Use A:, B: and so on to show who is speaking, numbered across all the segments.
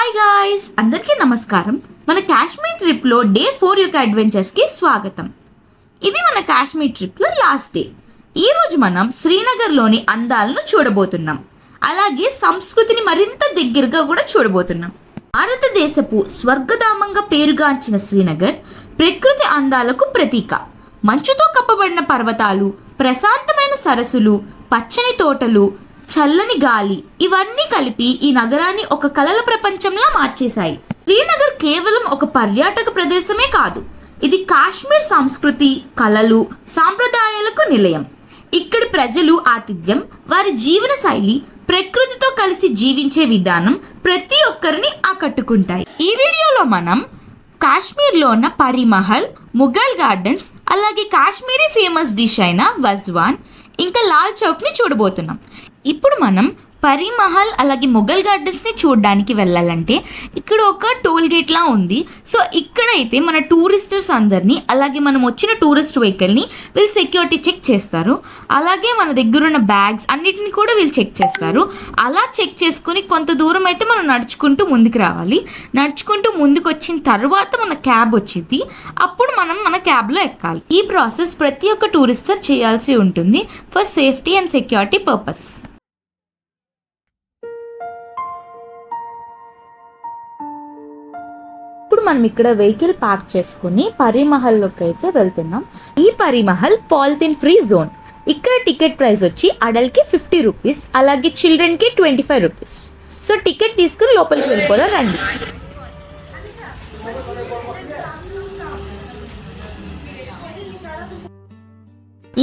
A: Hi guys, అందరికీ నమస్కారం. మన కాశ్మీర్ ట్రిప్లో డే 4 యొక్క అడ్వెంచర్స్కి స్వాగతం. ఇది మన కాశ్మీర్ ట్రిప్లో లాస్ట్ డే. ఈరోజు మనం శ్రీనగర్లోని అందాలను చూడబోతున్నాం. అలాగే సంస్కృతిని మరింత దగ్గరగా కూడా చూడబోతున్నాం. భారతదేశపు స్వర్గధామంగా పేరుగాంచిన శ్రీనగర్ ప్రకృతి అందాలకు ప్రతీక. మంచుతో కప్పబడిన పర్వతాలు, ప్రశాంతమైన సరస్సులు, పచ్చని తోటలు, చల్లని గాలి ఇవన్నీ కలిపి ఈ నగరాన్ని ఒక కలల ప్రపంచంలా మార్చేశాయి. శ్రీనగర్ కేవలం ఒక పర్యాటక ప్రదేశమే కాదు, ఇది కాశ్మీర్ సంస్కృతి, కళలు, సాంప్రదాయాలకు నిలయం. ఇక్కడి ప్రజలు ఆతిథ్యం, వారి జీవన శైలి, ప్రకృతితో కలిసి జీవించే విధానం ప్రతి ఒక్కరిని ఆకట్టుకుంటాయి. ఈ వీడియోలో మనం కాశ్మీర్లో ఉన్న పరి మహల్, ముఘల్ గార్డెన్స్, అలాగే కాశ్మీరీ ఫేమస్ డిష్ అయిన వజ్వాన్, ఇంకా లాల్ చౌక్ని చూడబోతున్నాం. ఇప్పుడు మనం పరి మహల్ అలాగే ముఘల్ గార్డెన్స్ని చూడడానికి వెళ్ళాలంటే ఇక్కడ ఒక టోల్ గేట్లా ఉంది. సో ఇక్కడైతే మన టూరిస్టర్స్ అందరినీ, అలాగే మనం వచ్చిన టూరిస్ట్ వెహికల్ని వీళ్ళు సెక్యూరిటీ చెక్ చేస్తారు. అలాగే మన దగ్గర ఉన్న బ్యాగ్స్ అన్నిటిని కూడా వీళ్ళు చెక్ చేస్తారు. అలా చెక్ చేసుకుని కొంత దూరం అయితే మనం నడుచుకుంటూ ముందుకు రావాలి. నడుచుకుంటూ ముందుకు వచ్చిన తర్వాత మన క్యాబ్ వచ్చింది, అప్పుడు మనం మన క్యాబ్లో ఎక్కాలి. ఈ ప్రాసెస్ ప్రతి ఒక్క టూరిస్టర్ చేయాల్సి ఉంటుంది for safety and security purpose. ఇప్పుడు మనం ఇక్కడ వెహికల్ పార్క్ చేసుకుని పరి మహల్లోకి అయితే వెళ్తున్నాం. ఈ పరి మహల్ పాలిథిన్ ఫ్రీ జోన్. ఇక్కడ టికెట్ ప్రైస్ వచ్చి అడల్ట్కి 50 రూపీస్, అలాగే చిల్డ్రన్కి 25 రూపీస్. సో టికెట్ తీసుకుని లోపలికి వెళ్ళిపోదాం రండి.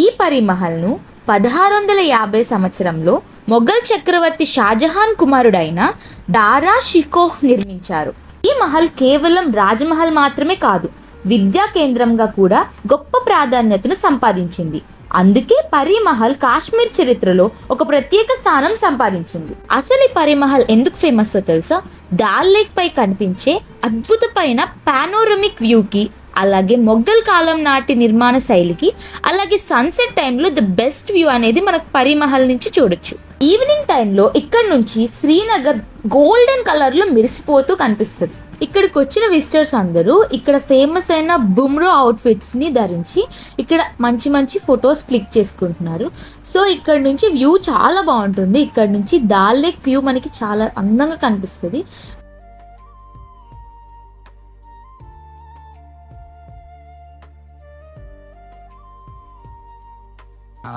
A: ఈ పరి మహల్ను 1650 సంవత్సరంలో మొఘల్ చక్రవర్తి షాజహాన్ కుమారుడైన దారా షికోహ్ నిర్మించారు. ఈ మహల్ కేవలం రాజమహల్ మాత్రమే కాదు, విద్యా కేంద్రంగా కూడా గొప్ప ప్రాధాన్యతను సంపాదించింది. అందుకే పరి మహల్ కాశ్మీర్ చరిత్రలో ఒక ప్రత్యేక స్థానం సంపాదించింది. అసలు ఈ పరి మహల్ ఎందుకు ఫేమస్ తెలుసా? దాల్ లేక్ పై కనిపించే అద్భుతమైన పానోరమిక్ వ్యూకి, అలాగే మొఘల్ కాలం నాటి నిర్మాణ శైలికి, అలాగే సన్సెట్ టైంలో ద బెస్ట్ వ్యూ అనేది మనకు పరి మహల్ నుంచి చూడొచ్చు. ఈవినింగ్ టైంలో ఇక్కడ నుంచి శ్రీనగర్ గోల్డెన్ కలర్లో మెరిసిపోతూ కనిపిస్తుంది. ఇక్కడికి వచ్చిన విజిటర్స్ అందరూ ఇక్కడ ఫేమస్ అయిన బుమ్రో అవుట్ఫిట్స్ని ధరించి ఇక్కడ మంచి మంచి ఫొటోస్ క్లిక్ చేసుకుంటున్నారు. సో ఇక్కడ నుంచి వ్యూ చాలా బాగుంటుంది. ఇక్కడ నుంచి దాల్ లేక్ వ్యూ మనకి చాలా అందంగా కనిపిస్తుంది.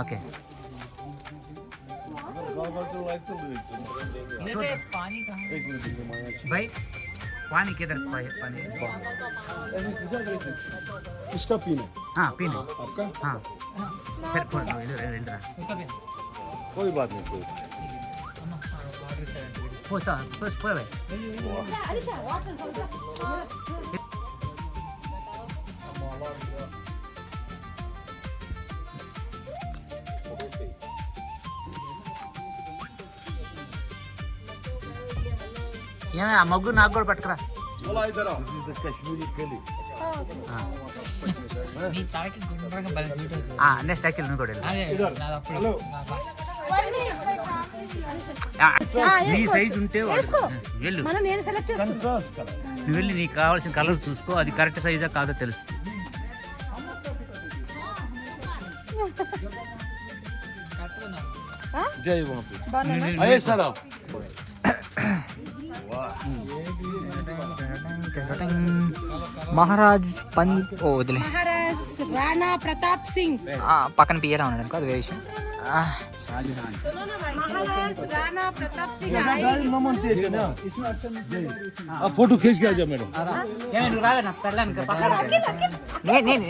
B: ओके पानी कहाँ भाई? पानी किधर? पानी
C: इसका पीना?
B: हाँ पीने
C: आपका?
B: हाँ सर इधर
C: कोई बात नहीं, कोई
B: पोसा भाई ఏమే ఆ మగ్గు నాకు కూడా పట్టుకురా. నెక్స్ట్ అఖిల్ నువ్వు కూడా నీ సైజ్ ఉంటే వెళ్ళు, నువ్వు వెళ్ళి నీకు కావాల్సిన కలర్ చూసుకో, అది కరెక్ట్ సైజా కాదో తెలుసు.
C: जय वहाँ पे आए सर आप
D: మహారాజ్ వదిలే
E: మహారాజ్ రాణా ప్రతాప్ సింగ్
D: పక్కన పియ్యరా ఉన్నాడు అనుకో, అది వేరే విషయం.
E: మహారాజ్ రాణా ప్రతాప్ సింగ్
C: आप फोटो खींच के आ जाओ मैडम.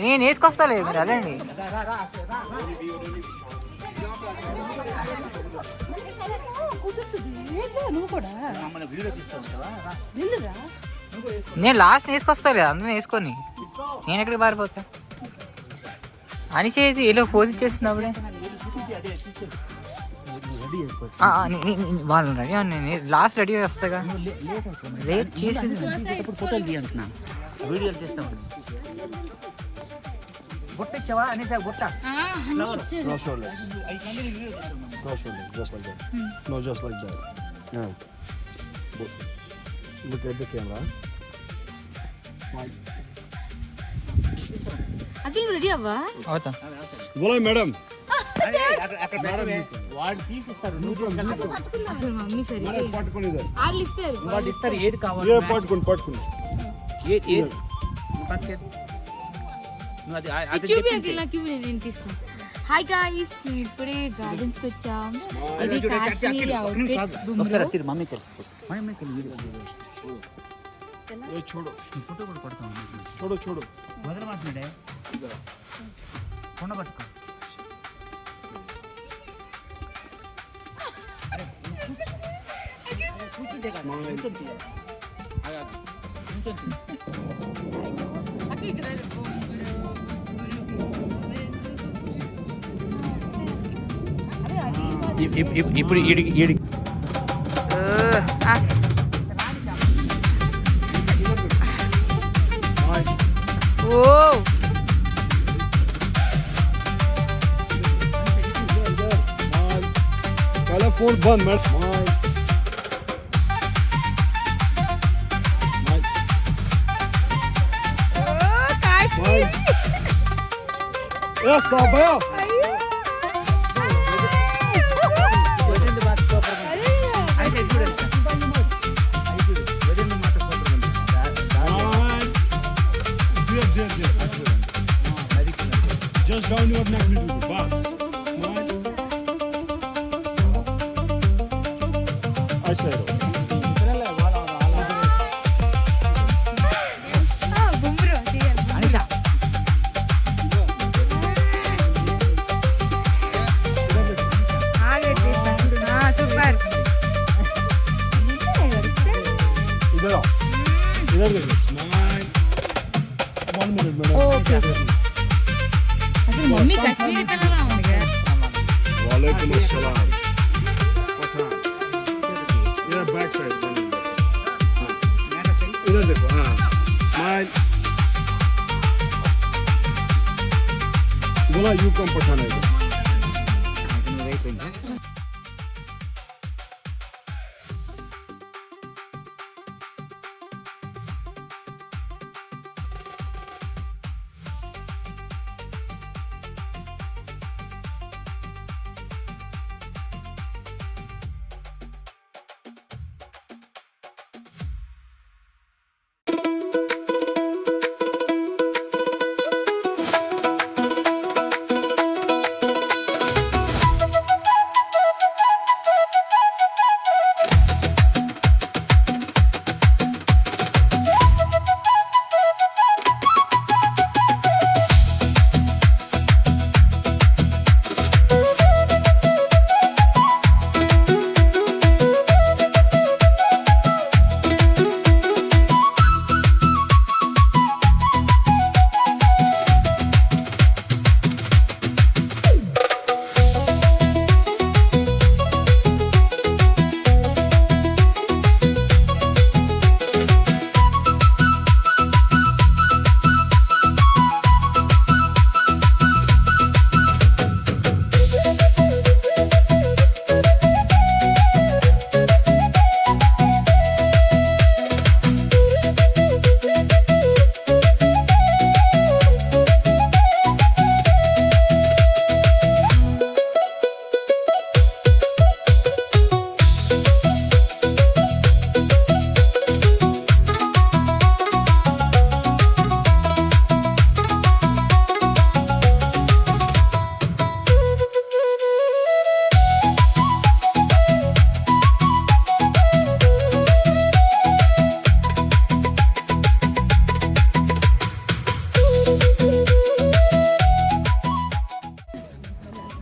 D: నేను వేసుకొస్తాలే, మీరు అదండి.
E: నువ్వు కూడా
D: నేను లాస్ట్ వేసుకొస్తాలే, అందరూ వేసుకొని నేను ఎక్కడికి పారిపోతా అని చేసి ఏదో పోజ్ ఇచ్చేస్తున్నప్పుడే వాళ్ళు రెడీ. నేను లాస్ట్ రెడీ వస్తాగా, లేట్ చేసి
B: ఫోటోలు తీయంటున్నా, వీడియోలు చేస్తాను. గుట్టించావా అనేసి గుట్ట
C: Cross shoulders. Cross shoulders, just like that. No, just like that. Yeah. Look at the camera.
A: Akhil ready అవ్వా?
D: అవుతా
C: बोलो मैडम.
B: వాడు తీసిస్తారు
A: అసలు మమ్మీ సరే
C: मैडम पట్టుకొని ఇదే.
A: వాళ్ళు ఇస్తారు.
B: వాడు ఇస్తారు ఏది కావాలి
C: ये పట్టుకొని.
B: ఏది నువ్వు పట్టుకేది. నువ్వు అది
A: చూపి అఖిల్ నాకు ఇవ్వు, నేను తీస్తాను. హాయ్ గాయ్స్, మేము ఇప్పుడే గార్డెన్స్ కి వచ్చాం. ఇది కాశ్మీరీ అవుట్ఫిట్స్
B: ఒకసారి తిరిగి మమ్మీ తెలుసు
C: ये छोड़ो.
B: ఫోటో కూడా కొడతాం
C: छोड़ो.
B: వదలమాట్లాడే కొండ పట్టుకో ఇప్పుడు ఈడికి
A: ఓ
C: पहले फोन बंद मैडम. ये साबया. Just down your neck little bit. Bas. I said it.
B: Anisha
A: super.
C: इधर आओ. इधर देखो. Smile. 1 minute madam.
A: అసలు మమ్మీ కాశ్మీరీ పిల్లలా ఉంది కదా.
C: वालेकुम अस्सलाम. ये बैक साइड. इधर देखो. हाँ. Smile. बोला यू कम पठाना है.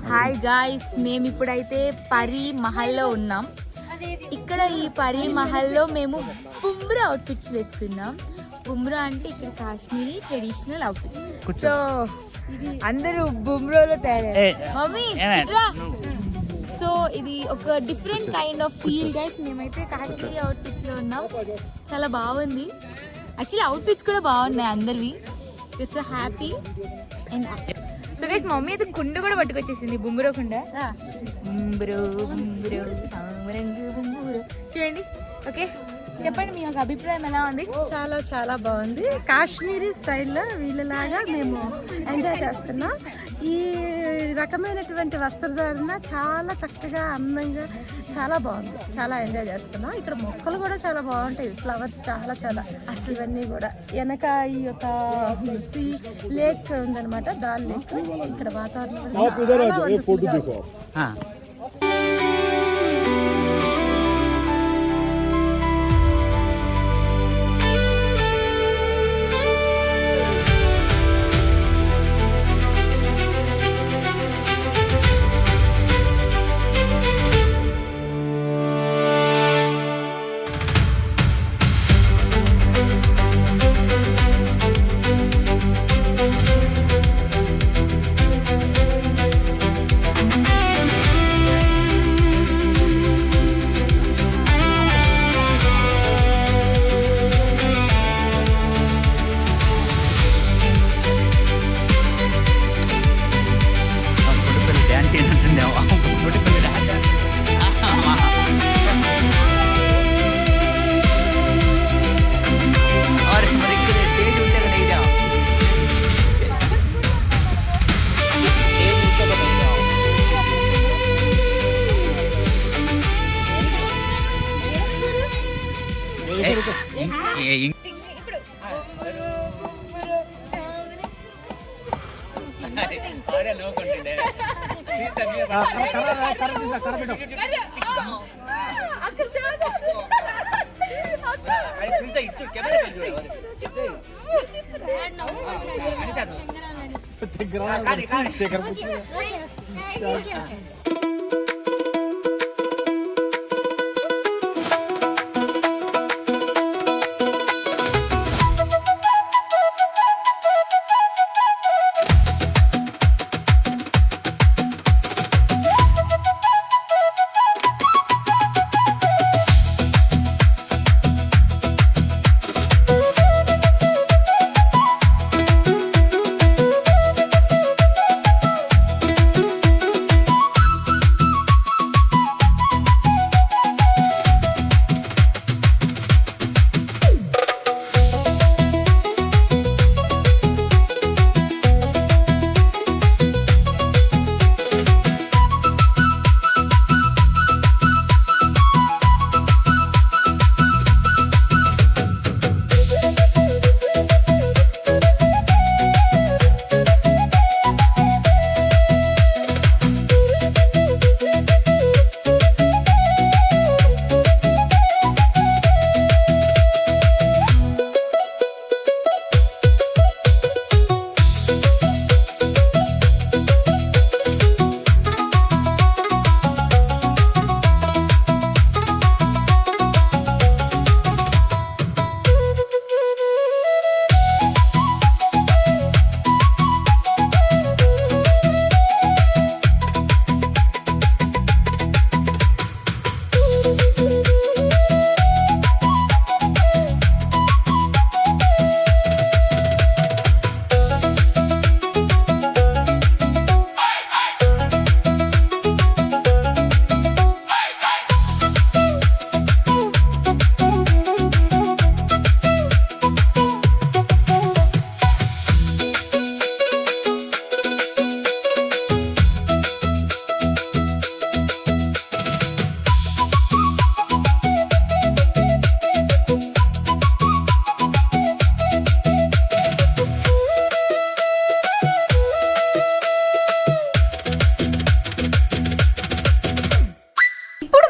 A: హాయ్ గాయ్స్, మేము ఇప్పుడైతే పరీ మహల్లో ఉన్నాం. ఇక్కడ ఈ పరీ మహల్లో మేము బుమ్రా అవుట్ఫిట్స్ వేసుకున్నాం. బుమ్రా అంటే ఇక్కడ కాశ్మీరీ ట్రెడిషనల్ అవుట్ఫిట్. సో అందరూ బుమ్రాలో తయారయ్యారు. మమ్మీ ఇట్రా. సో ఇది ఒక different kind of feel guys. మేమైతే కాశ్మీరీ అవుట్ఫిట్స్లో ఉన్నాం. చాలా బాగుంది. యాక్చువల్లీ అవుట్ఫిట్స్ కూడా బాగున్నాయి అందరివి. So happy and so guys mummy అయితే కుండ కూడా పట్టుకొచ్చేసింది, బుంబురో కుండ. బుంబురో బుంబురో సామరంగు బుంబురో చూడండి. ఓకే చెప్పండి మీ యొక్క అభిప్రాయం ఎలా ఉంది?
E: చాలా చాలా బాగుంది. కాశ్మీరీ స్టైల్లో వీళ్ళలాగా మేము ఎంజాయ్ చేస్తున్నాం. ఈ రకమైనటువంటి వస్త్రధారణ చాలా చక్కగా అందంగా చాలా బాగుంది. చాలా ఎంజాయ్ చేస్తున్నాం. ఇక్కడ మొక్కలు కూడా చాలా బాగుంటాయి, ఫ్లవర్స్ చాలా చాలా అసలు ఇవన్నీ కూడా. వెనక ఈ యొక్క సీ లేక్ ఉందన్నమాట, దాల్ లేక్. ఇక్కడ వాతావరణం కూడా
C: आप इधर आ
E: చాలా
C: जाओ, ये फोटो
E: wonderful గా
C: देखो आप।
B: हाँ। డ్యాన్స్ చేయనట్టుందేమో. और మరి ఇక్కడ స్టేజ్ ఉంటే కదా ఇదా స్టేజ్ ఉంటే కదా ఇదా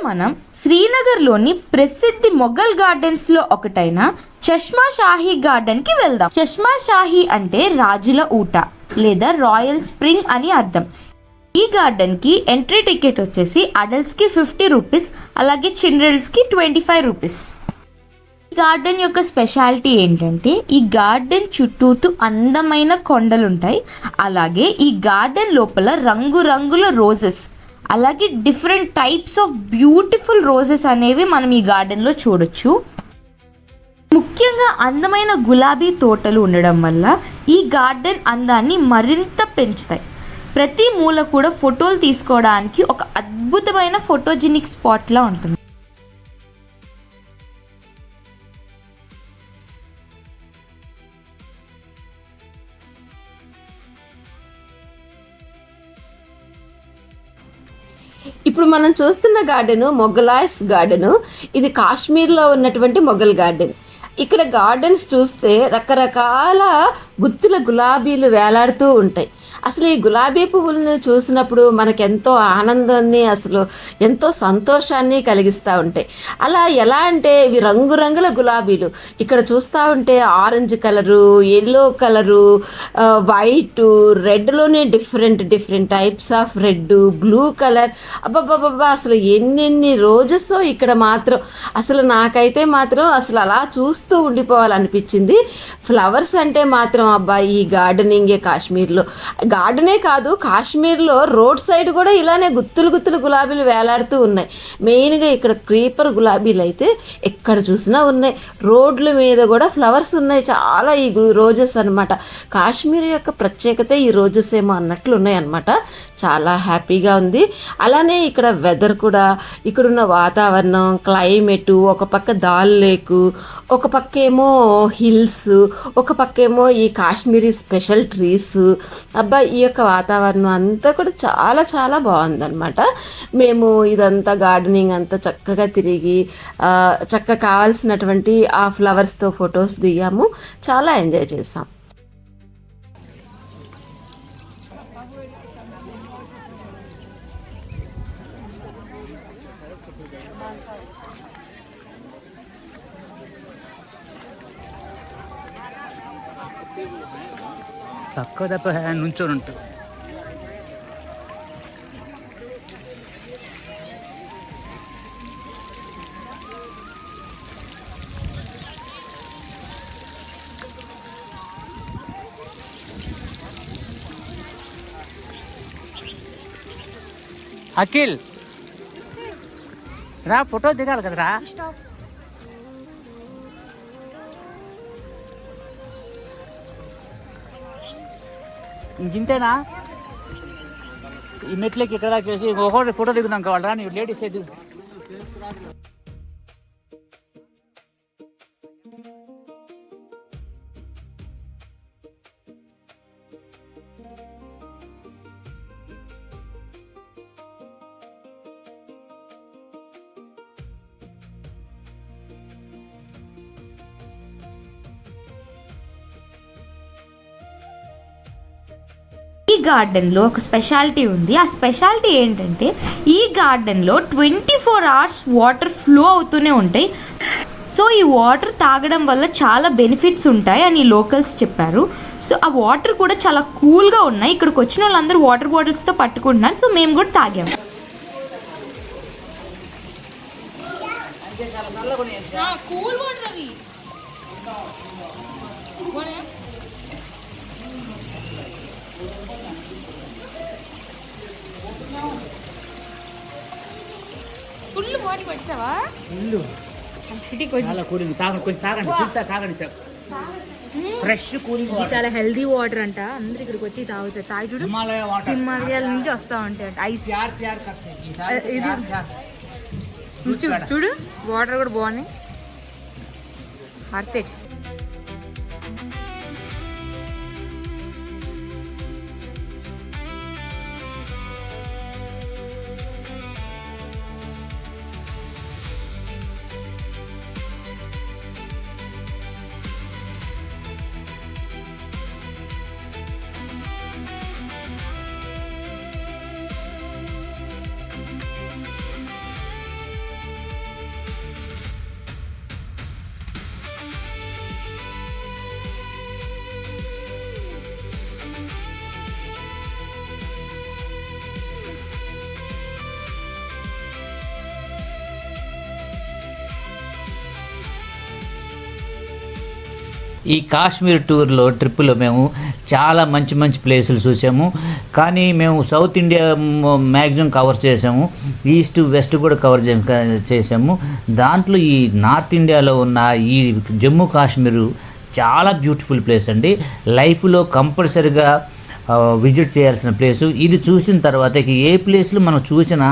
A: మనం శ్రీనగర్లోని ప్రసిద్ధి మొఘల్ గార్డెన్స్లో ఒకటైన చష్మా షాహీ గార్డెన్కి వెళ్దాం. చష్మా షాహీ అంటే రాజుల ఊట లేదా రాయల్ స్ప్రింగ్ అని అర్థం. ఈ గార్డెన్కి ఎంట్రీ టికెట్ వచ్చేసి అడల్ట్స్కి 50 రూపీస్, అలాగే చిల్డ్రన్స్కి 25 రూపీస్. ఈ గార్డెన్ యొక్క స్పెషాలిటీ ఏంటంటే ఈ గార్డెన్ చుట్టూతూ అందమైన కొండలు ఉంటాయి. అలాగే ఈ గార్డెన్ లోపల రంగురంగుల రోజెస్, అలాగే different types of beautiful roses అనేవి మనం ఈ గార్డెన్లో చూడొచ్చు. ముఖ్యంగా అందమైన గులాబీ తోటలు ఉండడం వల్ల ఈ గార్డెన్ అందాన్ని మరింత పెంచుతాయి. ప్రతి మూల కూడా ఫోటోలు తీసుకోవడానికి ఒక అద్భుతమైన ఫోటోజెనిక్ స్పాట్లా ఉంటుంది.
F: ఇప్పుడు మనం చూస్తున్న గార్డెను మొగలాయస్ గార్డెను. ఇది కాశ్మీర్లో ఉన్నటువంటి మొఘల్ గార్డెన్. ఇక్కడ గార్డెన్స్ చూస్తే రకరకాల గుత్తుల గులాబీలు వేలాడుతూ ఉంటాయి. అసలు ఈ గులాబీ పువ్వులను చూసినప్పుడు మనకెంతో ఆనందాన్ని, అసలు ఎంతో సంతోషాన్ని కలిగిస్తూ ఉంటాయి. అలా ఎలా అంటే ఇవి రంగురంగుల గులాబీలు. ఇక్కడ చూస్తూ ఉంటే orange colour, yellow colour, white, రెడ్లోనే different types of red, blue colour. అబ్బబ్బబ్బా, అసలు ఎన్నెన్ని రోజెస్ ఇక్కడ మాత్రం అసలు నాకైతే మాత్రం అసలు అలా చూస్తూ ఉండిపోవాలనిపించింది. ఫ్లవర్స్ అంటే మాత్రం అబ్బా, ఈ గార్డెనింగే కాశ్మీర్లో. గార్డెనే కాదు, కాశ్మీర్లో రోడ్ సైడ్ కూడా ఇలానే గుత్తులు గులాబీలు వేలాడుతూ ఉన్నాయి. మెయిన్గా ఇక్కడ క్రీపర్ గులాబీలు అయితే ఎక్కడ చూసినా ఉన్నాయి. రోడ్ల మీద కూడా ఫ్లవర్స్ ఉన్నాయి చాలా. ఈ రోజెస్ అనమాట కాశ్మీర్ యొక్క ప్రత్యేకత, ఈ రోజెస్ ఏమో అన్నట్లు ఉన్నాయి అనమాట. చాలా హ్యాపీగా ఉంది. అలానే ఇక్కడ వెదర్ కూడా, ఇక్కడున్న వాతావరణం, క్లైమేటు, ఒక పక్క దాల్ లేకు, ఒక పక్కేమో హిల్స్, ఒక పక్కేమో ఈ కాశ్మీరీ స్పెషల్ ట్రీస్. అబ్బా, ఈ యొక్క వాతావరణం అంతా కూడా చాలా బాగుందన్నమాట. మేము ఇదంతా గార్డెనింగ్ అంతా చక్కగా తిరిగి చక్కగా కావాల్సినటువంటి ఆ ఫ్లవర్స్తో ఫొటోస్ దిగాము. చాలా ఎంజాయ్ చేసాం.
B: తక్కువ నుంచొని ఉంటుంది. అఖిల్ రా, ఫోటో దిగాలి కదరా. ఇంతేనా? ఈ మెట్లకి ఇక్కడ దాకా వేసి ఒకటి ఫోటో దిగుదాం కావాలరా. నీవు లేడీస్ దిగు.
A: ఈ గార్డెన్లో ఒక స్పెషాలిటీ ఉంది. ఆ స్పెషాలిటీ ఏంటంటే ఈ గార్డెన్లో 24 hours వాటర్ ఫ్లో అవుతూనే ఉంటాయి. సో ఈ వాటర్ తాగడం వల్ల చాలా బెనిఫిట్స్ ఉంటాయి అని లోకల్స్ చెప్పారు. సో ఆ వాటర్ కూడా చాలా కూల్గా ఉన్నాయి. ఇక్కడికి వచ్చిన వాళ్ళందరూ వాటర్ బాటిల్స్తో పట్టుకుంటున్నారు. సో మేము కూడా తాగాము. కూల్ వాటర్ అవి. ఫుల్ వాటర్ పట్టావా?
B: చాలా కూలింగ్. తాగండి, కొంచెం తాగండి, తాగండి సార్. Fresh cooling.
A: చాలా హెల్దీ వాటర్ అంట. అందరు ఇక్కడికి వచ్చి తాగుతారు. తాగి చూడు,
B: హిమాలయ వాటర్,
A: హిమాలయాల నుంచి వస్తూ ఉంటాయి అంట. ఐస్ ఇది చూడు, వాటర్ కూడా బాగున్నాయి. Worth it.
B: ఈ కాశ్మీర్ టూర్లో ట్రిప్పులో మేము చాలా మంచి ప్లేసులు చూసాము. కానీ మేము సౌత్ ఇండియా మ్యాక్సిమం కవర్ చేసాము, ఈస్ట్ వెస్ట్ కూడా కవర్ చేసాము. దాంట్లో ఈ నార్త్ ఇండియాలో ఉన్న ఈ జమ్మూ కాశ్మీరు చాలా బ్యూటిఫుల్ ప్లేస్ అండి. లైఫ్లో కంపల్సరిగా విజిట్ చేయాల్సిన ప్లేసు. ఇది చూసిన తర్వాత ఏ ప్లేస్లో మనం చూసినా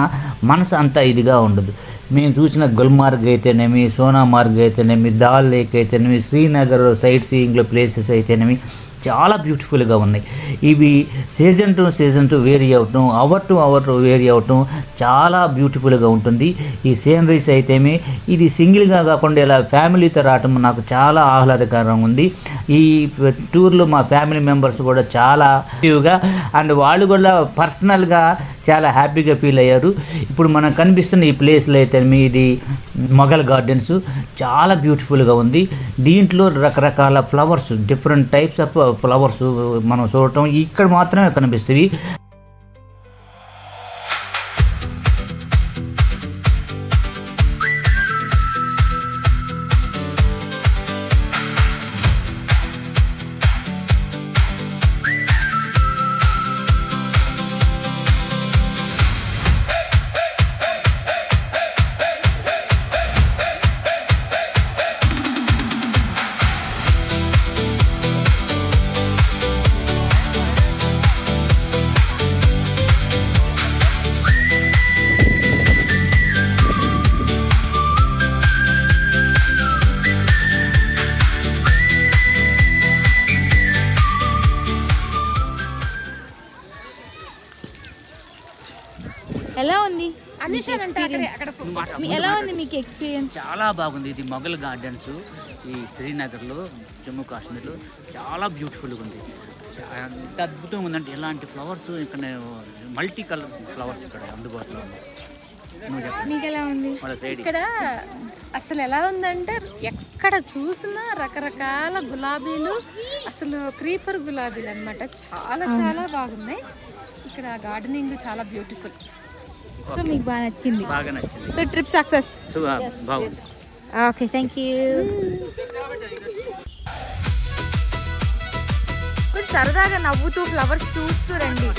B: మనసు అంతా ఇదిగా ఉండదు. మేము చూసిన గుల్మార్గ్ అయితేనేమి, సోనామార్గ్ అయితేనేమి, దాల్ లేక్ అయితేనేమి, శ్రీనగర్ సైట్ సీయింగ్లో ప్లేసెస్ అయితేనేమి చాలా బ్యూటిఫుల్గా ఉన్నాయి. ఇవి సీజన్ టు వేరీ అవటం, అవర్ టు వేరీ అవటం చాలా బ్యూటిఫుల్గా ఉంటుంది. ఈ సీనరీస్ అయితేనే ఇది సింగిల్గా కాకుండా ఇలా ఫ్యామిలీతో రావటం నాకు చాలా ఆహ్లాదకరంగా ఉంది. ఈ టూర్లో మా ఫ్యామిలీ మెంబర్స్ కూడా చాలా హ్యాపీగా అండ్ వాళ్ళు కూడా పర్సనల్గా చాలా హ్యాపీగా ఫీల్ అయ్యారు. ఇప్పుడు మనకు కనిపిస్తున్న ఈ ప్లేస్లో అయితే ఇది మొఘల్ గార్డెన్స్ చాలా బ్యూటిఫుల్గా ఉంది. దీంట్లో రకరకాల flowers, different types of flowers మనం చూడటం ఇక్కడ మాత్రమే కనిపిస్తాయి.
A: ఎలా ఉంది
B: ఎలా ఉంది
A: మీకు ఎక్స్పీరియన్స్?
B: చాలా బాగుంది. ఇది మొఘల్ గార్డెన్స్ ఈ శ్రీనగర్లో, జమ్మూ కాశ్మీర్లో చాలా బ్యూటిఫుల్గా ఉంది. ఎంత అద్భుతంగా ఉందంటే ఇలాంటి ఫ్లవర్స్ ఇక్కడ మల్టీ కలర్ ఫ్లవర్స్ ఇక్కడ అందుబాటులో ఉన్నాయి.
A: మీకు ఎలా ఉంది?
E: ఇక్కడ అసలు ఎలా ఉందంటే ఎక్కడ చూసినా రకరకాల గులాబీలు, అసలు క్రీపర్ గులాబీలు అన్నమాట. చాలా చాలా బాగున్నాయి. ఇక్కడ గార్డెనింగ్ చాలా బ్యూటిఫుల్.
A: సో మీకు బాగా నచ్చింది?
B: బాగా నచ్చింది.
A: So trip success.
B: బాగుంది.
A: Okay, thank you. సరదాగా నవ్వుతూ ఫ్లవర్స్ చూస్తూ రండి.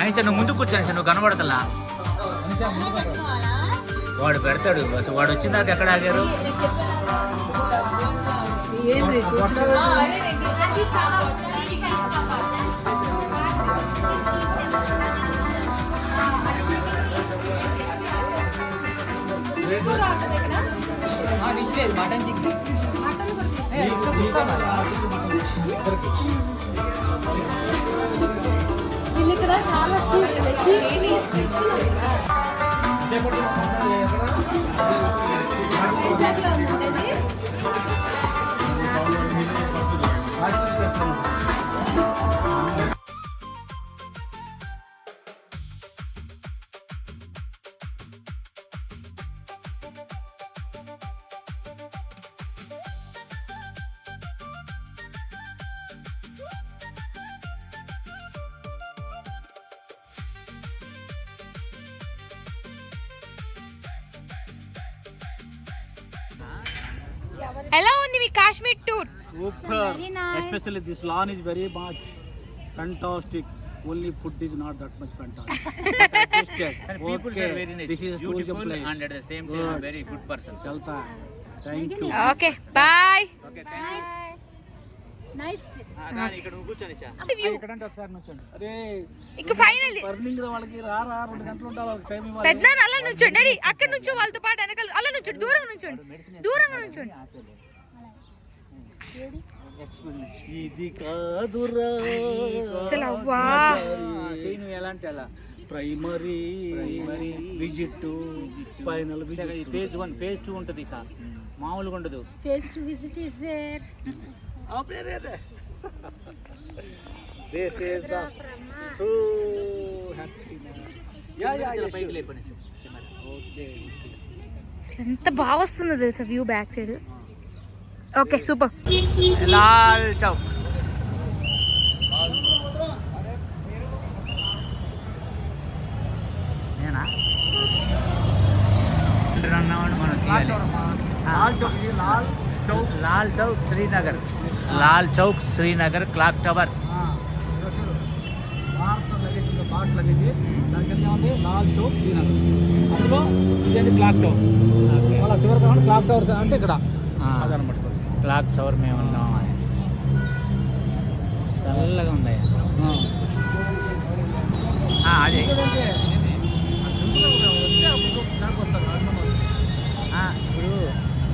B: అనిషా నువ్వు ముందు కూర్చొని నువ్వు కనబడతలా. వాడు పెడతాడు, వాడు వచ్చిందాక ఎక్కడ ఆగారు?
D: మటన్ చికెన్
E: వీళ్ళు ఇక్కడ చాలా
A: ఎలా ఉంది మీ Kashmir tour?
G: Super. Especially this lawn is very much fantastic. Only food is not that much fantastic. Okay. This is a tourism place.
B: and at the same
G: Good.
B: time very good persons.
G: Chalta. Thank you.
A: Okay bye.
E: Nice
B: ఇక్కడ కూర్చొని sir
G: అరే
A: ఇక final
G: burning వాళ్ళకి రారా 2 గంటలు ఉండాలి వాళ్ళకి time ఇవ్వాలి.
A: పెద్ద అలా నుంచోండి డాడీ, అక్కడ నుంచో వాళ్ళతో పాటు వెనకాల అలా నుంచోండి, దూరంగా నుంచోండి, దూరంగా నుంచోండి.
G: ఇది కాదురా
A: అసలు అవ్వా
B: చేయను ఎలాంటి అలా
G: primary visit final visit.
B: Phase 1 phase 2 ఉంటుంది. ఇక మామూలుగా ఉండదు.
E: Phase two visit is there.
G: This is the true happiness.
B: పైకి లేపని
G: Okay.
A: ఎంత బాగా వస్తుందో తెలుసా view back side. Okay super.
D: Lal Chowk. నేనా మనం లాల్ చౌక్ శ్రీనగర్. Lal Chowk Srinagar clock tower.
G: లాల్ చౌక్ శ్రీనగర్, అందులో ఇదేంటి క్లాక్ టవర్. వాళ్ళ చివరికి క్లాక్ టవర్ అంటే ఇక్కడ అదనమాట.
D: క్లాక్ టవర్ మేము ఉన్నాం. చల్లగా ఉంది. అదే ఇప్పుడు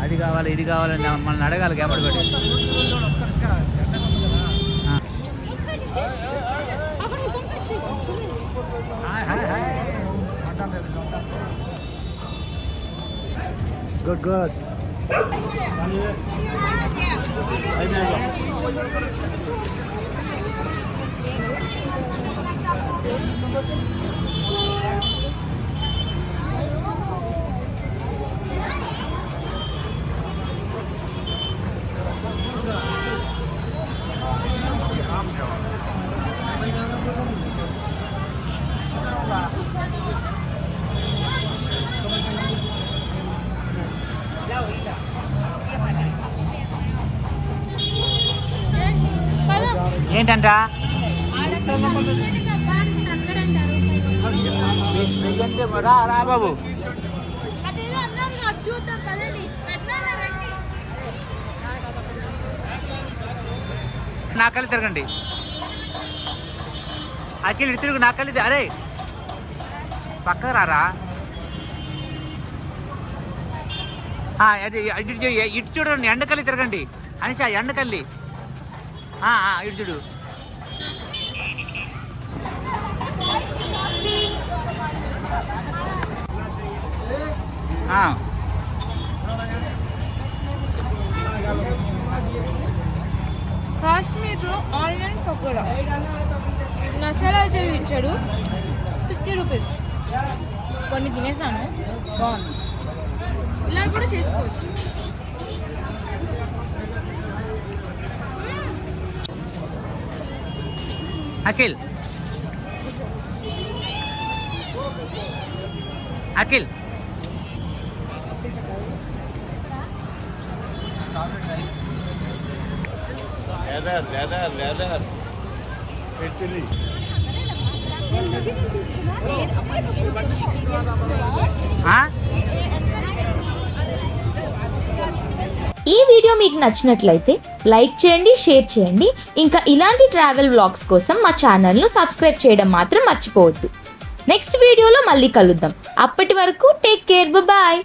D: అది కావాలి ఇది కావాలని మనల్ని అడగాలి కేమడు పెట్టి.
G: Good good.
D: ఏంటంట రా బాబు. నా కళ్ళు తిరగండి. అఖిల్ ఇటు తిరుగు, నా కళ్ళు అరే పక్కకు రారా. అది ఇటు చూడండి, ఎండకల్లి తిరగండి అనేసి. ఎండకల్లి ఇటు చూడు.
A: కాశ్మీర్లో ఆనియన్ పకోడా మసాలా తిరిగి ఇచ్చాడు, 50 రూపీస్. కొన్ని తినేసాను, బాగుంది. ఇలా కూడా చేసుకోవచ్చు.
D: అఖిల్ అఖిల్
A: ఈ వీడియో మీకు నచ్చినట్లయితే లైక్ చేయండి, షేర్ చేయండి. ఇంకా ఇలాంటి ట్రావెల్ వ్లాగ్స్ కోసం మా ఛానల్ను సబ్స్క్రైబ్ చేయడం మాత్రం మర్చిపోవద్దు. నెక్స్ట్ వీడియోలో మళ్ళీ కలుద్దాం. అప్పటి వరకు టేక్ కేర్, బాయ్.